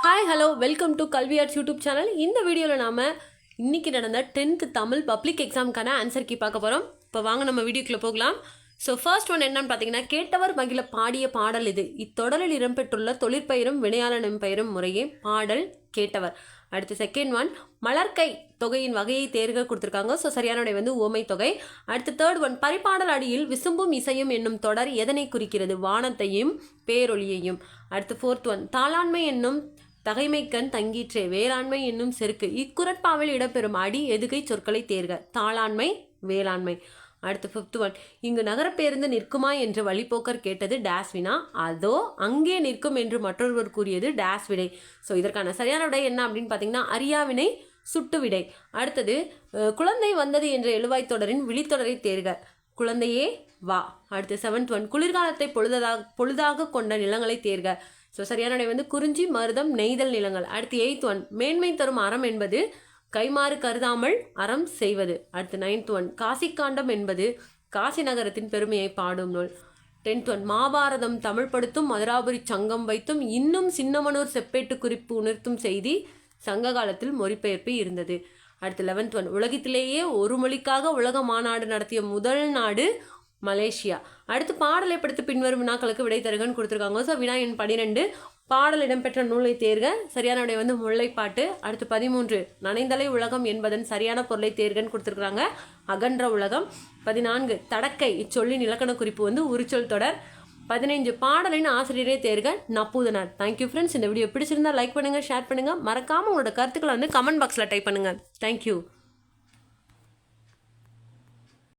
Hi hello welcome to Kalvi arts YouTube channel. இந்த வீடியோவில் நாம் இன்றைக்கி நடந்த 10th தமிழ் பப்ளிக் எக்ஸாமுக்கான ஆன்சர் கீ பார்க்க போகிறோம். இப்போ வாங்க நம்ம வீடியோக்குள்ளே போகலாம். ஸோ ஃபர்ஸ்ட் ஒன் என்னன்னு பார்த்தீங்கன்னா, கேட்டவர் மகிழ பாடிய பாடல் இது. இத்தொடரில் இடம்பெற்றுள்ள தொழிற்பெயரும் வினையாளனும் பெயரும் முறையே பாடல் கேட்டவர். அடுத்து செகண்ட் ஒன், மலர்கை தொகையின் வகையை தேர்க கொடுத்துருக்காங்க. ஸோ சரியான விடை வந்து ஓமை தொகை. அடுத்து தேர்ட் ஒன், பரிபாடல் அடியில் விசும்பும் இசையும் என்னும் தொடர் எதனை குறிக்கிறது? வானத்தையும் பேரொளியையும். அடுத்து ஃபோர்த் ஒன், தாளாண்மை என்னும் தகைமைக்கண் தங்கீற்றே வேளாண்மை என்னும் செருக்கு இக்குறட்பாவில் இடம்பெறும் அடி எதுகை சொற்களை தேர்க? தாளாண்மை, வேளாண்மை. அடுத்து ஃபிஃப்த் ஒன், இங்கு நகர பேருந்து நிற்குமா என்று வழிபோக்கர் கேட்டது டேஸ் வினா. அதோ அங்கே நிற்கும் என்று மற்றொருவர் கூறியது டேஸ் விடை. ஸோ இதற்கான சரியான விடை என்ன அப்படின்னு பார்த்தீங்கன்னா, அரியாவினை சுட்டு விடை. அடுத்தது, குழந்தை வந்தது என்ற எழுவாய் தொடரின் விழித்தொடரை தேர்க? குழந்தையே வா. அடுத்து செவன்த் ஒன், குளிர்காலத்தை பொழுதாக கொண்ட நிலங்களை தேர்க? ஸோ சரியான விடை வந்து குறிஞ்சி, மருதம், நெய்தல் நிலங்கள். அடுத்து எய்த் ஒன், மேன்மை தரும் அறம் என்பது கைமாறு கருதாமல் அறம் செய்வது. அடுத்து நைன்த் ஒன், காசிக்காண்டம் என்பது காசி நகரத்தின் பெருமையை பாடும் நூல். 10th ஒன், மாபாரதம் தமிழ்படுத்தும் மதுராபுரி சங்கம் வைத்தும் இன்னும் சின்னமனூர் செப்பேட்டு குறிப்பு உணர்த்தும் செய்தி சங்க காலத்தில் மொழிபெயர்ப்பு இருந்தது. அடுத்து 11th ஒன், உலகத்திலேயே ஒரு மொழிக்காக உலக மாநாடு நடத்திய முதல் நாடு மலேசியா. அடுத்து பாடலை படுத்து பின்வரும் வினாக்களுக்கு விடை தருகன்னு கொடுத்துருக்காங்க. ஸோ வினா எண் 12, பாடல் இடம்பெற்ற நூலை தேர்க? சரியான விடை வந்து முல்லைப்பாட்டு. அடுத்து 13, நனைந்தலை உலகம் என்பதன் சரியான பொருளை தேர்கன்னு கொடுத்துருக்காங்க. அகன்ற உலகம். 14, தடக்கை இச்சொல்லின் இலக்கண குறிப்பு வந்து உரிச்சொல் தொடர். 15, பாடலின் ஆசிரியரை தேர்க? நப்பூதனார். Thank you friends. இந்த வீடியோ பிடிச்சிருந்தா லைக் பண்ணுங்கள், ஷேர் பண்ணுங்கள். மறக்காமல் உங்களோட கருத்துக்களை வந்து கமெண்ட் பாக்ஸில் டைப் பண்ணுங்கள். தேங்க்யூ.